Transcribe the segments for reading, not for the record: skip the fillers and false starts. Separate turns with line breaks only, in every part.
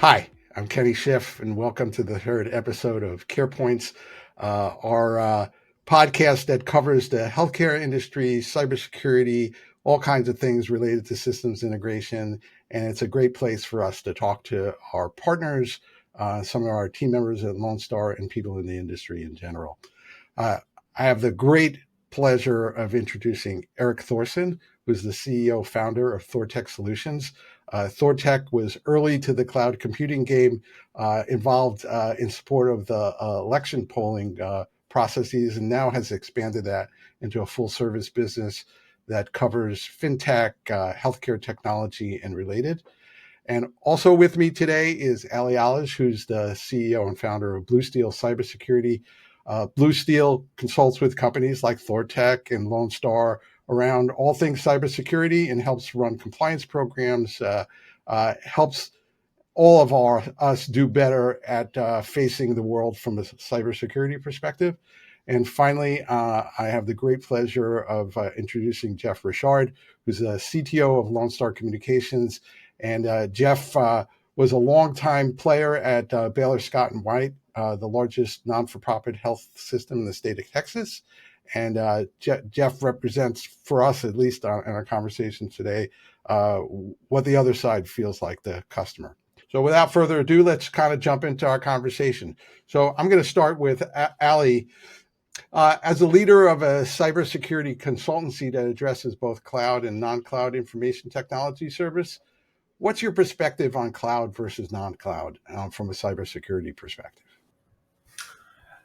Hi, I'm Kenny Schiff, and welcome to the third episode of Care Points, our podcast that covers the healthcare industry, cybersecurity, all kinds of things related to systems integration. And it's a great place for us to talk to our partners, some of our team members at Lone Star, and people in the industry in general. Uh, I have the great pleasure of introducing Eric Thorson, who's the CEO founder of ThorTech Solutions. ThorTech was early to the cloud computing game, involved in support of the election polling processes, and now has expanded that into a full service business that covers fintech, healthcare technology, and related. And also with me today is Ali Alish, who's the CEO and founder of Blue Steel Cybersecurity. Blue Steel consults with companies like ThorTech and Lone Star around all things cybersecurity and helps run compliance programs, helps all of us do better at facing the world from a cybersecurity perspective. And finally, I have the great pleasure of introducing Jeff Richard, who's the CTO of Lone Star Communications. And Jeff was a longtime player at Baylor Scott and White, the largest non-for-profit health system in the state of Texas. And Jeff represents, for us at least in our conversation today, what the other side feels like, the customer. So without further ado, let's kind of jump into our conversation. So I'm going to start with Ali. As a leader of a cybersecurity consultancy that addresses both cloud and non-cloud information technology service, what's your perspective on cloud versus non-cloud from a cybersecurity perspective?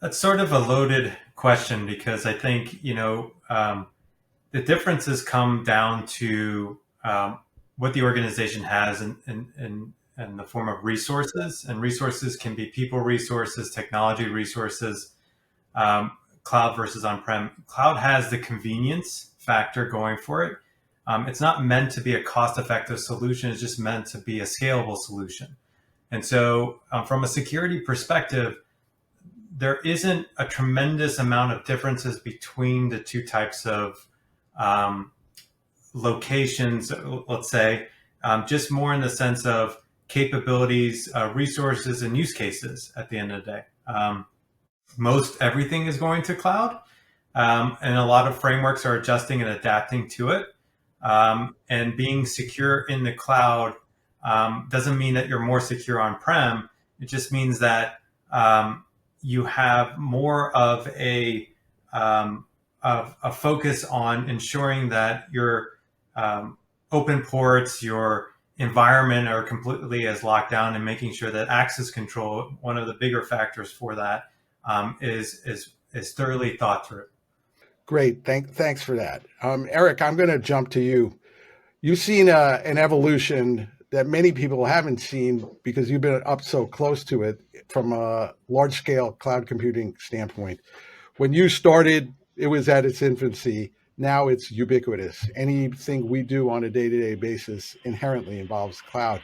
That's sort of a loaded question because I think, the differences come down to what the organization has in the form of resources. And resources can be people resources, technology resources, cloud versus on-prem. Cloud has the convenience factor going for it. It's not meant to be a cost-effective solution. It's just meant to be a scalable solution. And so from a security perspective, there isn't a tremendous amount of differences between the two types of locations, let's say, just more in the sense of capabilities, resources, and use cases at the end of the day. Most everything is going to cloud, and a lot of frameworks are adjusting and adapting to it. And being secure in the cloud doesn't mean that you're more secure on-prem. It just means that you have more of a focus on ensuring that your open ports, your environment are completely as locked down, and making sure that access control, one of the bigger factors for that, is thoroughly thought through.
Great. Thanks for that. Eric, I'm going to jump to you. You've seen an evolution that many people haven't seen because you've been up so close to it from a large scale cloud computing standpoint. When you started, it was at its infancy. Now it's ubiquitous. Anything we do on a day-to-day basis inherently involves cloud.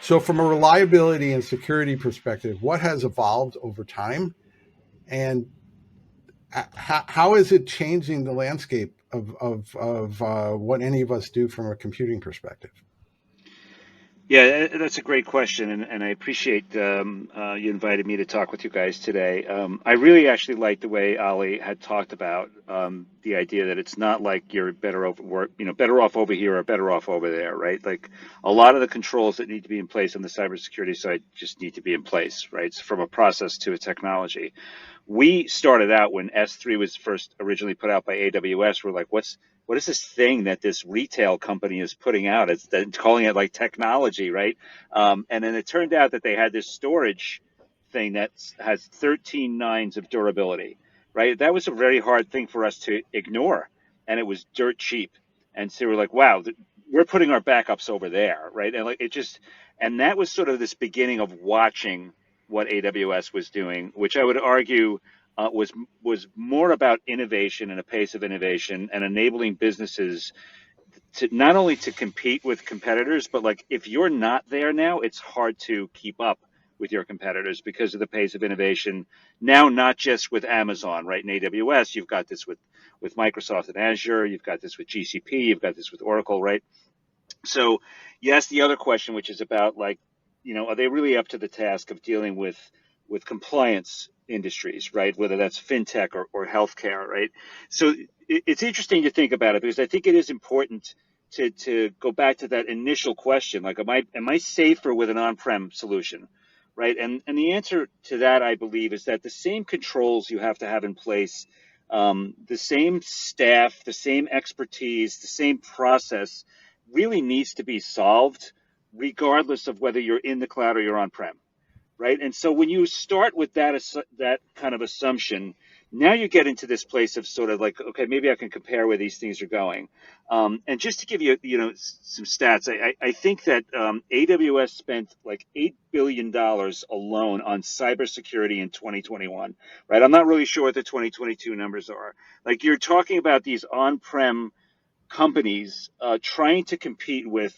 So from a reliability and security perspective, what has evolved over time? And how is it changing the landscape of what any of us do from a computing perspective?
Yeah, that's a great question, and I appreciate you invited me to talk with you guys today. I really actually like the way Ali had talked about the idea that it's not like you're better better off over here or better off over there, right? Like a lot of the controls that need to be in place on the cybersecurity side just need to be in place, right? So from a process to a technology. We started out when S3 was first originally put out by AWS. We're like, what is this thing that this retail company is putting out? It's calling it like technology, right? And then it turned out that they had this storage thing that has 13 nines of durability, right? That was a very hard thing for us to ignore, and it was dirt cheap. And so we're like, wow, we're putting our backups over there, right? And like and that was sort of this beginning of watching what AWS was doing, which I would argue was more about innovation and a pace of innovation and enabling businesses to not only to compete with competitors, but like if you're not there now, it's hard to keep up with your competitors because of the pace of innovation. Now, not just with Amazon, right? In AWS, you've got this with Microsoft and Azure, you've got this with GCP, you've got this with Oracle, right? So yes, the other question, which is about like, are they really up to the task of dealing with compliance industries, right? Whether that's fintech or healthcare, right? So it's interesting to think about it, because I think it is important to go back to that initial question, like, am I safer with an on-prem solution, right? And the answer to that, I believe, is that the same controls you have to have in place, the same staff, the same expertise, the same process really needs to be solved regardless of whether you're in the cloud or you're on-prem, right? And so when you start with that kind of assumption, now you get into this place of sort of like, okay, maybe I can compare where these things are going. And just to give you, some stats, I think that AWS spent like $8 billion alone on cybersecurity in 2021, right? I'm not really sure what the 2022 numbers are. Like, you're talking about these on-prem companies trying to compete with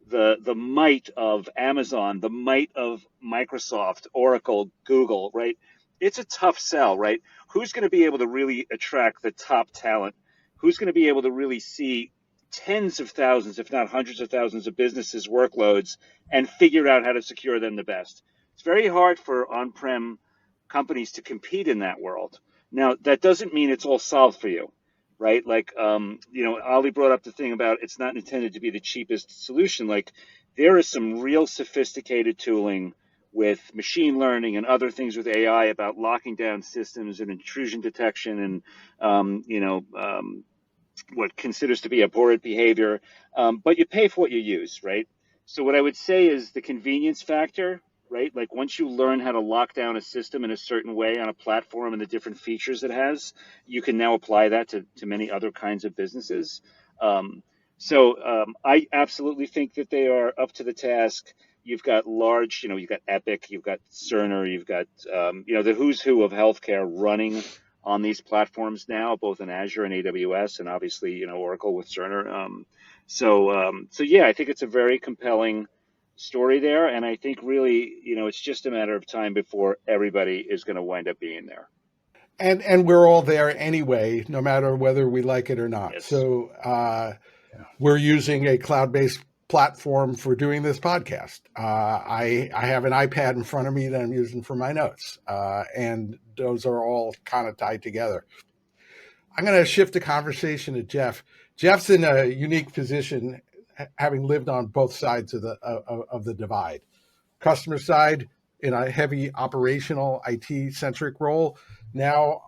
the might of Amazon, the might of Microsoft, Oracle, Google, right? It's a tough sell, right? Who's going to be able to really attract the top talent? Who's going to be able to really see tens of thousands, if not hundreds of thousands of businesses' workloads and figure out how to secure them the best? It's very hard for on-prem companies to compete in that world. Now, that doesn't mean it's all solved for you, right? Like, Ali brought up the thing about it's not intended to be the cheapest solution. Like, there is some real sophisticated tooling with machine learning and other things with AI about locking down systems and intrusion detection and, what considers to be abhorrent behavior. But you pay for what you use, right? So what I would say is the convenience factor, right? Like, once you learn how to lock down a system in a certain way on a platform and the different features it has, you can now apply that to many other kinds of businesses. I absolutely think that they are up to the task. You've got you've got Epic, you've got Cerner, you've got, the who's who of healthcare running on these platforms now, both in Azure and AWS, and obviously, Oracle with Cerner. Yeah, I think it's a very compelling story there, and I think really, it's just a matter of time before everybody is going to wind up being there.
And we're all there anyway, no matter whether we like it or not.
Yes.
So we're using a cloud-based platform for doing this podcast. I have an iPad in front of me that I'm using for my notes, and those are all kind of tied together. I'm going to shift the conversation to Jeff. Jeff's in a unique position, having lived on both sides of the divide. Customer side in a heavy operational IT centric role. Now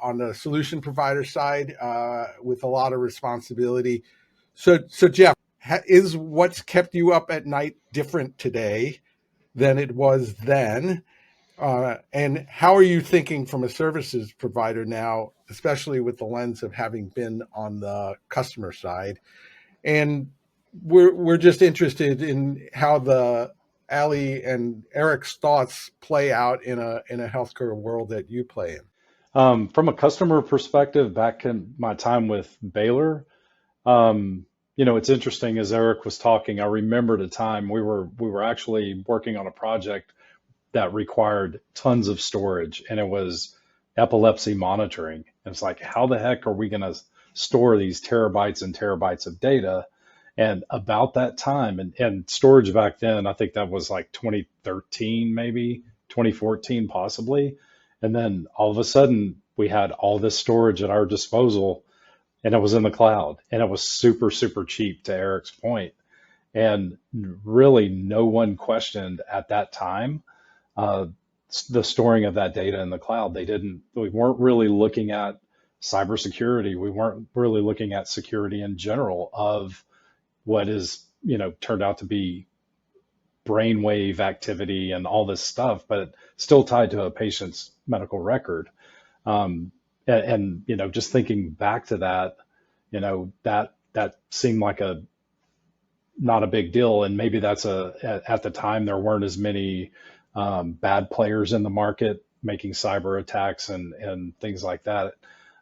on the solution provider side with a lot of responsibility. So Jeff, is what's kept you up at night different today than it was then? And how are you thinking from a services provider now, especially with the lens of having been on the customer side? And we're just interested in how the Ali and Eric's thoughts play out in a healthcare world that you play in.
From a customer perspective, back in my time with Baylor, it's interesting, as Eric was talking, I remembered a time we were actually working on a project that required tons of storage, and it was epilepsy monitoring. And it's like, how the heck are we going to store these terabytes and terabytes of data? And about that time, and storage back then, I think that was like 2013, maybe 2014, possibly. And then all of a sudden, we had all this storage at our disposal, and it was in the cloud, and it was super, super cheap, to Eric's point. And really, no one questioned at that time the storing of that data in the cloud. We weren't really looking at cybersecurity. We weren't really looking at security in general of what is, turned out to be brainwave activity and all this stuff, but still tied to a patient's medical record. Just thinking back to that, that seemed like not a big deal. And maybe that's at the time there weren't as many bad players in the market making cyber attacks and things like that.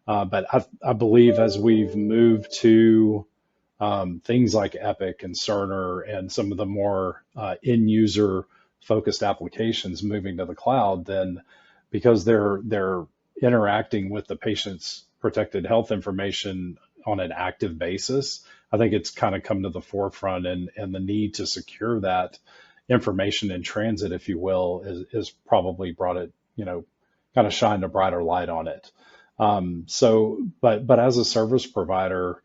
But I believe as we've moved to things like Epic and Cerner and some of the more end user focused applications moving to the cloud, then because they're interacting with the patient's protected health information on an active basis, I think it's kind of come to the forefront, and the need to secure that information in transit, if you will, is probably brought it, kind of shined a brighter light on it. But as a service provider,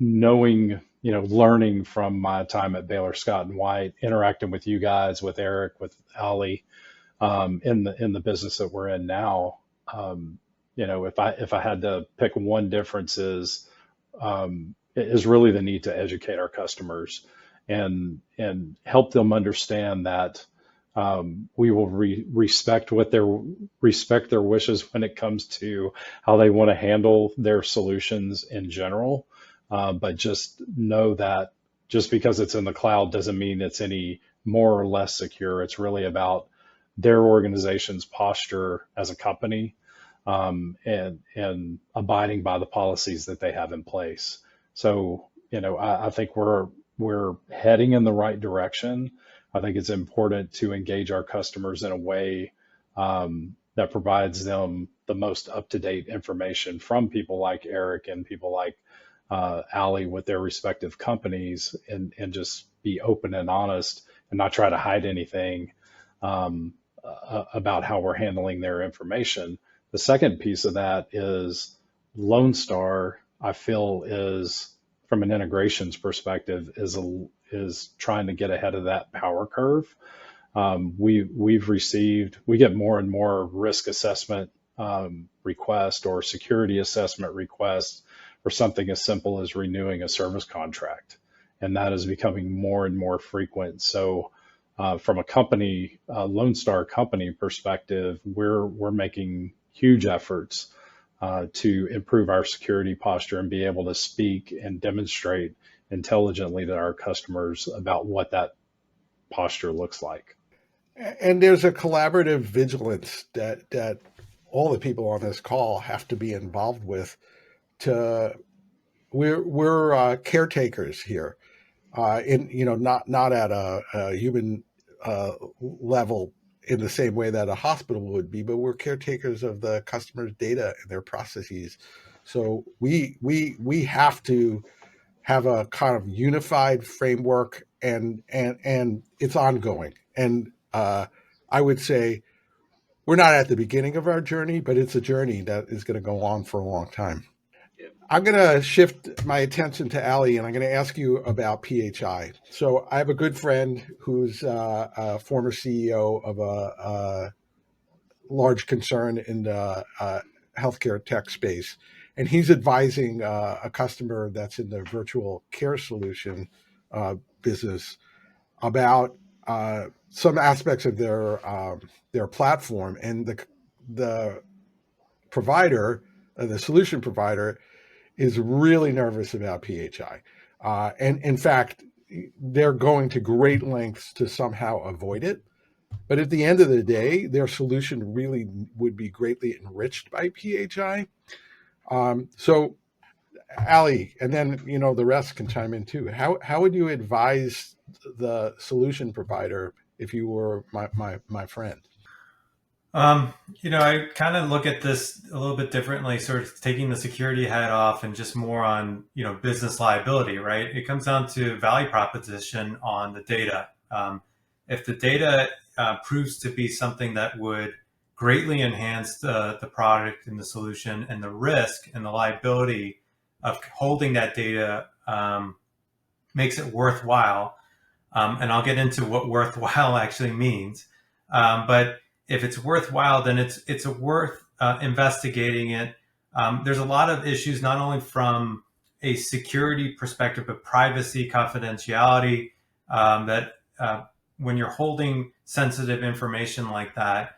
knowing, learning from my time at Baylor Scott and White, interacting with you guys, with Eric, with Ali, in the business that we're in now, if I had to pick one difference is really the need to educate our customers and help them understand that we will respect their wishes when it comes to how they want to handle their solutions in general. But just know that just because it's in the cloud doesn't mean it's any more or less secure. It's really about their organization's posture as a company, and abiding by the policies that they have in place. So, I think we're heading in the right direction. I think it's important to engage our customers in a way that provides them the most up-to-date information from people like Eric and people like Ali with their respective companies, and just be open and honest and not try to hide anything about how we're handling their information. The second piece of that is Lone Star, I feel, is, from an integrations perspective, is trying to get ahead of that power curve. We get more and more risk assessment requests or security assessment requests for something as simple as renewing a service contract, and that is becoming more and more frequent. So, from a company, Lone Star company perspective, we're making huge efforts to improve our security posture and be able to speak and demonstrate intelligently to our customers about what that posture looks like.
And there's a collaborative vigilance that all the people on this call have to be involved with. We're caretakers here, not at a human level in the same way that a hospital would be, but we're caretakers of the customer's data and their processes. So we have to have a kind of unified framework, and it's ongoing. And I would say we're not at the beginning of our journey, but it's a journey that is going to go on for a long time.
Yeah.
I'm going to shift my attention to Ali, and I'm going to ask you about PHI. So I have a good friend who's a former CEO of a large concern in the healthcare tech space, and he's advising a customer that's in the virtual care solution business about some aspects of their platform, and the provider, the solution provider, is really nervous about PHI. And in fact, they're going to great lengths to somehow avoid it. But at the end of the day, their solution really would be greatly enriched by PHI. So, Ali, and then the rest can chime in too. How would you advise the solution provider if you were my friend?
I kind of look at this a little bit differently, sort of taking the security hat off and just more on, business liability, right? It comes down to value proposition on the data. If the data proves to be something that would greatly enhance the product and the solution, and the risk and the liability of holding that data makes it worthwhile. And I'll get into what worthwhile actually means. But if it's worthwhile, then it's worth investigating it. There's a lot of issues, not only from a security perspective, but privacy, confidentiality, that when you're holding sensitive information like that,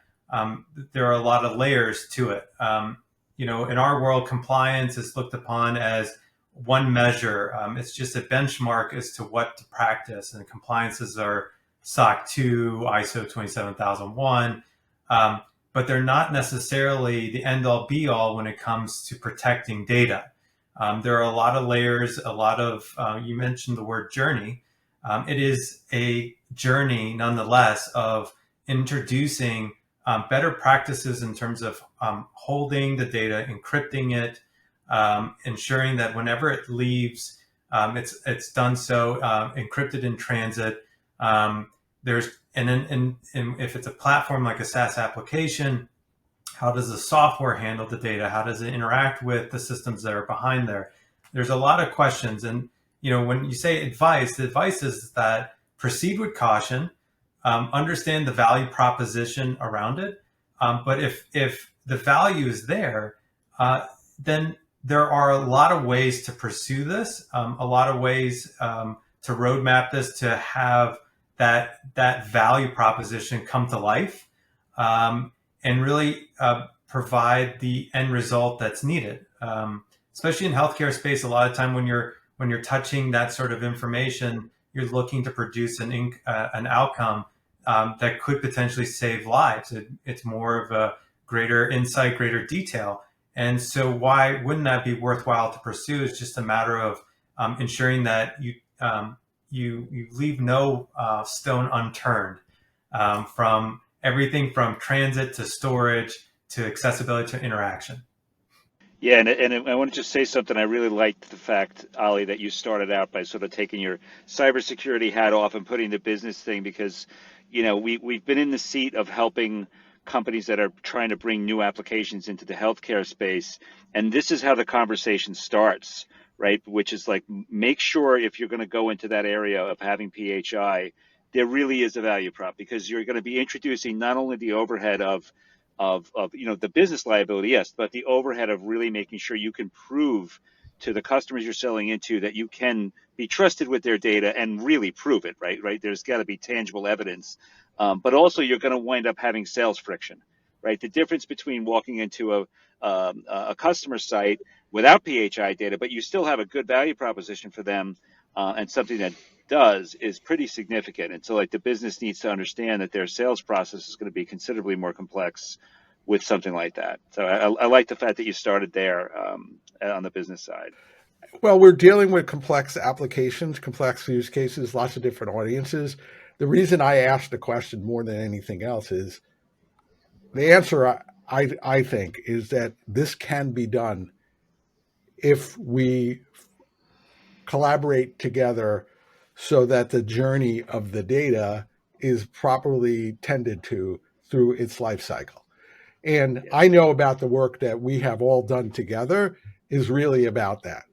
there are a lot of layers to it. In our world, compliance is looked upon as one measure. It's just a benchmark as to what to practice, and compliances are SOC 2, ISO 27001. But they're not necessarily the end-all be-all when it comes to protecting data. There are a lot of layers, a lot of, you mentioned the word journey. It is a journey, nonetheless, of introducing better practices in terms of holding the data, encrypting it, ensuring that whenever it leaves, it's done so encrypted in transit, There's and if it's a platform like a SaaS application, how does the software handle the data? How does it interact with the systems that are behind there? There's a lot of questions. And, when you say advice, the advice is that proceed with caution, understand the value proposition around it. But if the value is there, then there are a lot of ways to pursue this, a lot of ways to roadmap this, to have that value proposition come to life. And really provide the end result that's needed. Especially in healthcare space, a lot of time when you're touching that sort of information, you're looking to produce an outcome that could potentially save lives. It's more of a greater insight, greater detail. And so why wouldn't that be worthwhile to pursue? It's just a matter of ensuring that you leave no stone unturned, from everything from transit to storage to accessibility to interaction.
Yeah, and I want to just say something. I really liked the fact, Ali, that you started out by sort of taking your cybersecurity hat off and putting the business thing, because, we've been in the seat of helping companies that are trying to bring new applications into the healthcare space, and this is how the conversation starts, right? Which is like, make sure if you're going to go into that area of having PHI, there really is a value prop, because you're going to be introducing not only the overhead of the business liability, yes, but the overhead of really making sure you can prove to the customers you're selling into that you can be trusted with their data, and really prove it, right? There's got to be tangible evidence, but also you're going to wind up having sales friction, right? The difference between walking into a customer site without PHI data, but you still have a good value proposition for them, and something that does, is pretty significant. And so, like, the business needs to understand that their sales process is going to be considerably more complex with something like that. So I like the fact that you started there, on the business side.
Well, we're dealing with complex applications, complex use cases, lots of different audiences. The reason I asked the question more than anything else is the answer, I think, is that this can be done if we collaborate together so that the journey of the data is properly tended to through its life cycle. And
Yes.
I know about the work that we have all done together is really about that.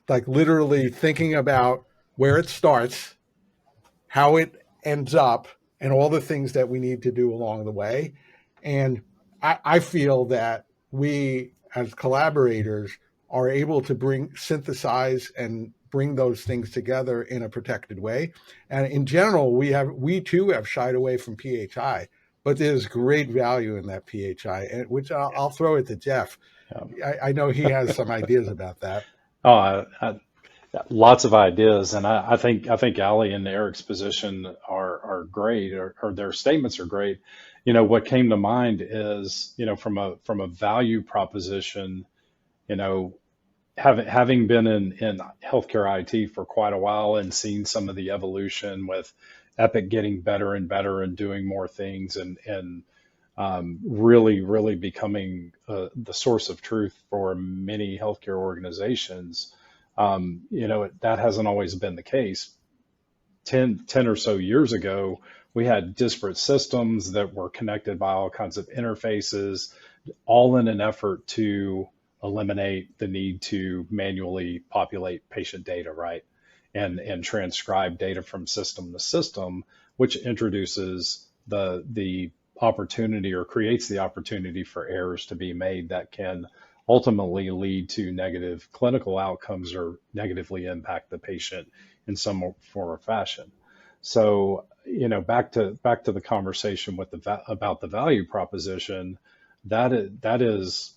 Like literally thinking about where it starts, how it ends up, and all the things that we need to do along the way. And I feel that we as collaborators are able to synthesize and bring those things together in a protected way. And in general, we too have shied away from PHI, but there's great value in that PHI, which I'll throw it to Jeff. I know he has some ideas about that.
Oh, lots of ideas, and I think Ali and Eric's position are great, or their statements are great. What came to mind is, from a value proposition, you know, having been in healthcare IT for quite a while and seen some of the evolution with Epic getting better and better and doing more things, and really becoming the source of truth for many healthcare organizations. That hasn't always been the case. 10 or so years ago, we had disparate systems that were connected by all kinds of interfaces, all in an effort to eliminate the need to manually populate patient data, right? And transcribe data from system to system, which introduces the opportunity, or creates the opportunity for errors to be made that can ultimately lead to negative clinical outcomes or negatively impact the patient in some form or fashion. So, back to the conversation about the value proposition, that is,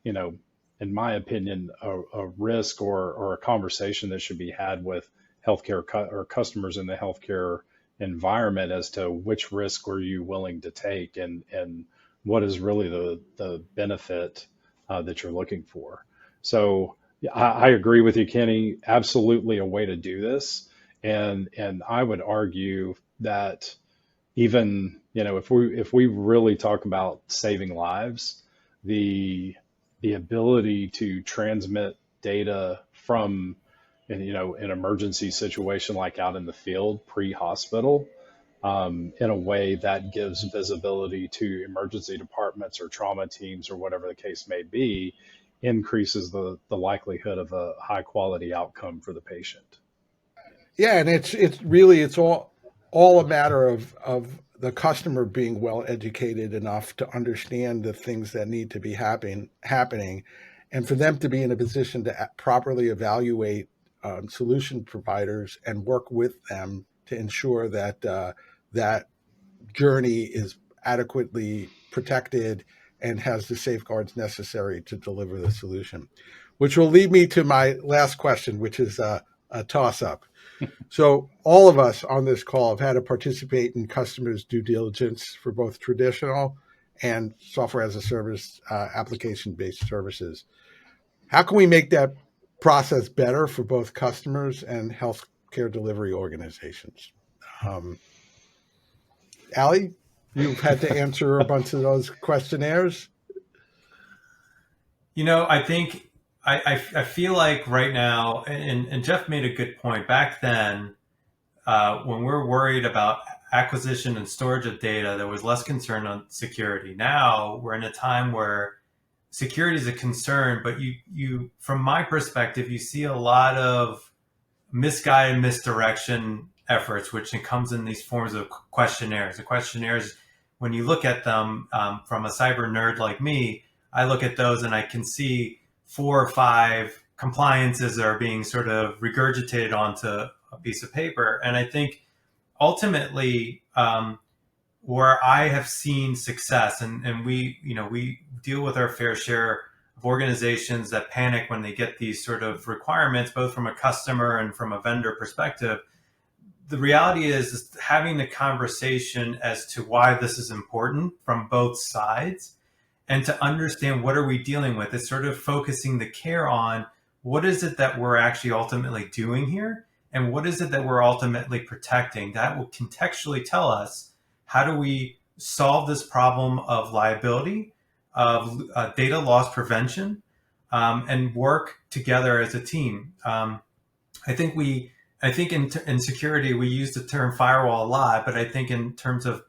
you know, in my opinion, a risk, or a conversation that should be had with healthcare or customers in the healthcare environment, as to which risk are you willing to take, and what is really the benefit that you're looking for. So yeah, I agree with you, Kenny. Absolutely a way to do this, and I would argue that even, if we really talk about saving lives, the ability to transmit data from in, an emergency situation like out in the field pre-hospital, in a way that gives visibility to emergency departments or trauma teams or whatever the case may be, increases the likelihood of a high quality outcome for the patient.
Yeah, and it's all a matter of the customer being well educated enough to understand the things that need to be happening, and for them to be in a position to properly evaluate solution providers and work with them to ensure that that journey is adequately protected and has the safeguards necessary to deliver the solution. Which will lead me to my last question, which is a toss up. So all of us on this call have had to participate in customers' due diligence for both traditional and software as a service application-based services. How can we make that process better for both customers and healthcare delivery organizations? Allie, you've had to answer a bunch of those questionnaires.
I think I feel like right now, and Jeff made a good point. Back then, when we're worried about acquisition and storage of data, there was less concern on security. Now we're in a time where security is a concern, but you from my perspective, you see a lot of misguided misdirection efforts, which comes in these forms of questionnaires. The questionnaires, when you look at them from a cyber nerd like me, I look at those and I can see 4 or 5 compliances that are being sort of regurgitated onto a piece of paper. And I think ultimately, where I have seen success, and we deal with our fair share of organizations that panic when they get these sort of requirements, both from a customer and from a vendor perspective. The reality is having the conversation as to why this is important from both sides, and to understand what are we dealing with. It's sort of focusing the care on what is it that we're actually ultimately doing here, and what is it that we're ultimately protecting. That will contextually tell us how do we solve this problem of liability, of data loss prevention, and work together as a team. I think in security we use the term firewall a lot, but I think in terms of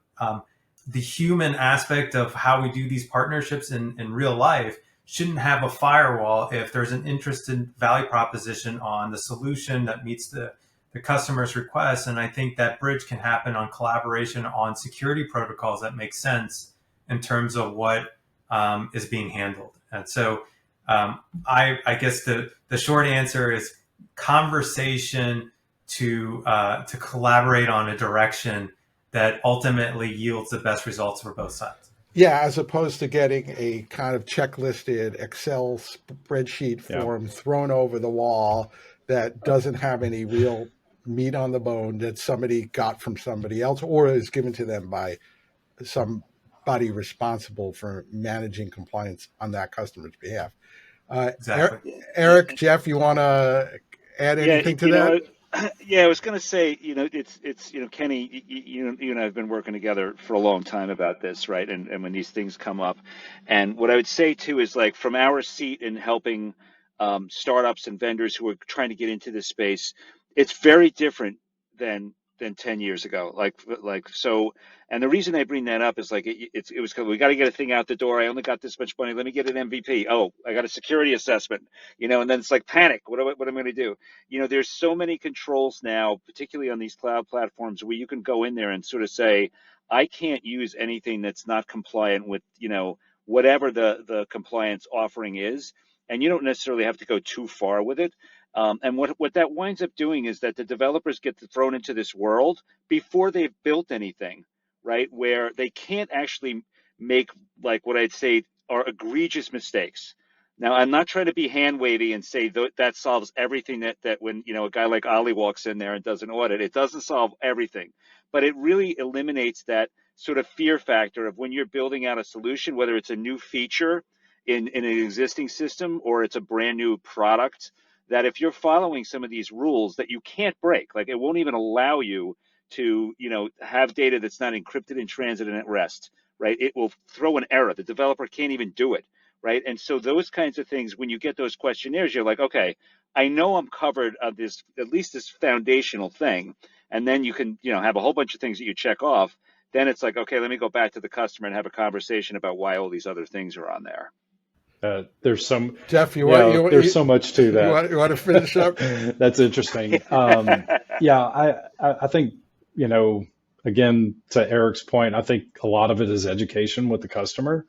the human aspect of how we do these partnerships in real life shouldn't have a firewall if there's an interested value proposition on the solution that meets the customer's requests. And I think that bridge can happen on collaboration on security protocols that make sense in terms of what is being handled. And so I guess the short answer is conversation to collaborate on a direction that ultimately yields the best results for both sides.
Yeah, as opposed to getting a kind of checklisted Excel spreadsheet form thrown over the wall that doesn't have any real meat on the bone that somebody got from somebody else or is given to them by somebody responsible for managing compliance on that customer's behalf.
Exactly.
Eric, Jeff, you want to add anything to that?
Yeah, I was going to say, it's Kenny, you and I have been working together for a long time about this, right? And when these things come up, and what I would say too is like from our seat in helping startups and vendors who are trying to get into this space, it's very different than 10 years ago. Like so, and the reason I bring that up is like it was we got to get a thing out the door. I only got this much money. Let me get an MVP. Oh, I got a security assessment. And then it's like panic. What am I going to do? There's so many controls now, particularly on these cloud platforms, where you can go in there and sort of say, I can't use anything that's not compliant with whatever the compliance offering is, and you don't necessarily have to go too far with it. And what that winds up doing is that the developers get thrown into this world before they've built anything, right? Where they can't actually make like what I'd say are egregious mistakes. Now, I'm not trying to be hand wavy and say that solves everything that when a guy like Ollie walks in there and does an audit, it doesn't solve everything, but it really eliminates that sort of fear factor of when you're building out a solution, whether it's a new feature in an existing system or it's a brand new product, that if you're following some of these rules that you can't break, like it won't even allow you to, have data that's not encrypted in transit and at rest, right? It will throw an error. The developer can't even do it, right? And so those kinds of things, when you get those questionnaires, you're like, okay, I know I'm covered of this, at least this foundational thing. And then you can, have a whole bunch of things that you check off. Then it's like, okay, let me go back to the customer and have a conversation about why all these other things are on there.
There's some,
Jeff, you want
yeah, there's so much to that.
you want to finish up?
That's interesting. Yeah, I think, again, to Eric's point, I think a lot of it is education with the customer.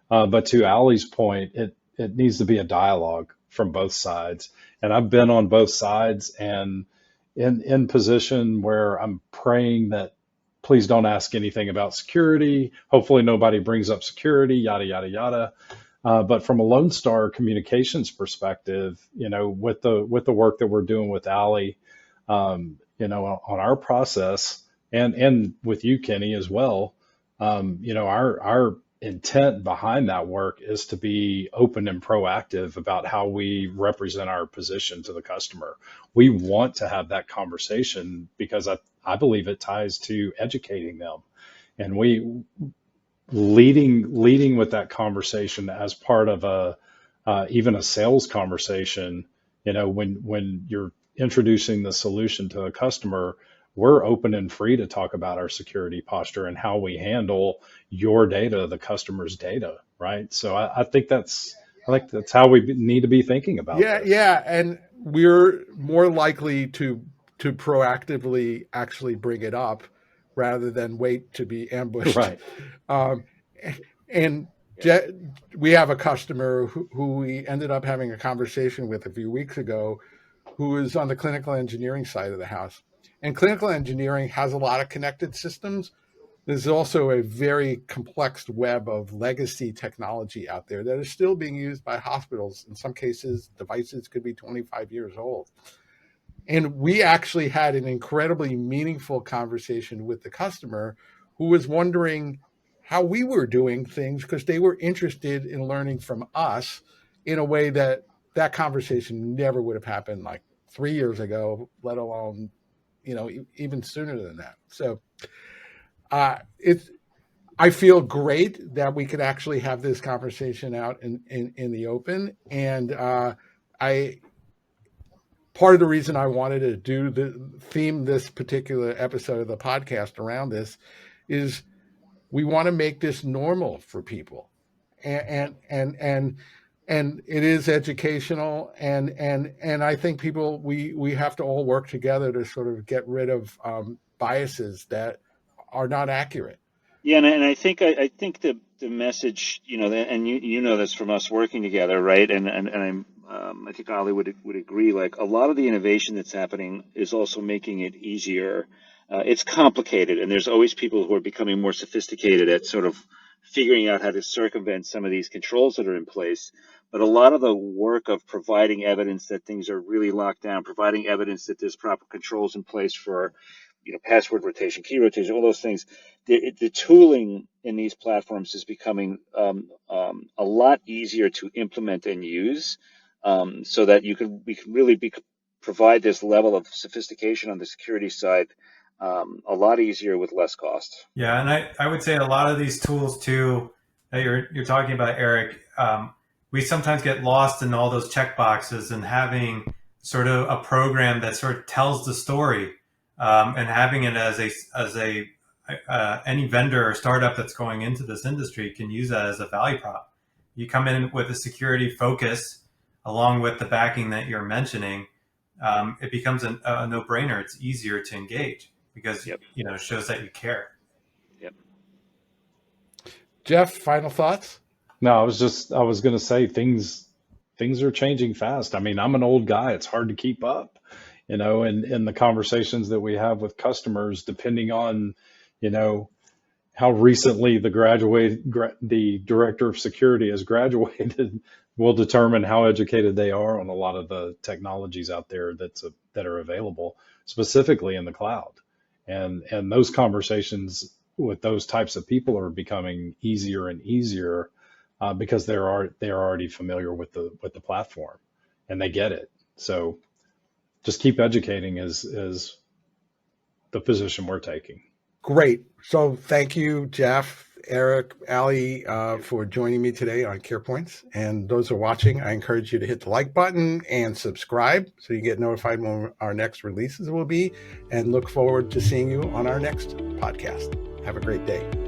But to Ali's point, it needs to be a dialogue from both sides. And I've been on both sides and in position where I'm praying that please don't ask anything about security. Hopefully nobody brings up security, yada, yada, yada. But from a Lone Star communications perspective, with the work that we're doing with Ali, on our process and with you, Kenny, as well, our intent behind that work is to be open and proactive about how we represent our position to the customer. We want to have that conversation because I believe it ties to educating them. And we leading with that conversation as part of even a sales conversation, when you're introducing the solution to a customer, we're open and free to talk about our security posture and how we handle your data, the customer's data, right? So I think that's how we need to be thinking about this.
Yeah, and we're more likely to proactively actually bring it up rather than wait to be ambushed.
Right.
And we have a customer who we ended up having a conversation with a few weeks ago, who is on the clinical engineering side of the house. And clinical engineering has a lot of connected systems. There's also a very complex web of legacy technology out there that is still being used by hospitals. In some cases, devices could be 25 years old. And we actually had an incredibly meaningful conversation with the customer who was wondering how we were doing things because they were interested in learning from us in a way that conversation never would have happened like 3 years ago, let alone, even sooner than that. So I feel great that we could actually have this conversation out in the open. And part of the reason I wanted to theme this particular episode of the podcast around this is we want to make this normal for people, and it is educational, and I think people we have to all work together to sort of get rid of biases that are not accurate.
Yeah, and I think the message, and you know this from us working together, right? And I think Ali would agree. Like a lot of the innovation that's happening is also making it easier. It's complicated, and there's always people who are becoming more sophisticated at sort of figuring out how to circumvent some of these controls that are in place. But a lot of the work of providing evidence that things are really locked down, providing evidence that there's proper controls in place for, password rotation, key rotation, all those things. The tooling in these platforms is becoming a lot easier to implement and use, so that we can really provide this level of sophistication on the security side a lot easier with less cost.
Yeah, and I would say a lot of these tools too that you're talking about, Eric, we sometimes get lost in all those check boxes and having sort of a program that sort of tells the story, and having it as any vendor or startup that's going into this industry can use that as a value prop. You come in with a security focus along with the backing that you're mentioning, it becomes a no-brainer. It's easier to engage because it shows that you care.
Yep.
Jeff, final thoughts?
No, I was going to say things are changing fast. I mean, I'm an old guy. It's hard to keep up, and the conversations that we have with customers, depending on, how recently the director of security has graduated, will determine how educated they are on a lot of the technologies out there that are available, specifically in the cloud. And those conversations with those types of people are becoming easier and easier because they're already familiar with the platform and they get it. So just keep educating is the position we're taking.
Great. So thank you, Jeff, Eric, Ali, for joining me today on CarePoints. And those who are watching, I encourage you to hit the like button and subscribe so you get notified when our next releases will be. And look forward to seeing you on our next podcast. Have a great day.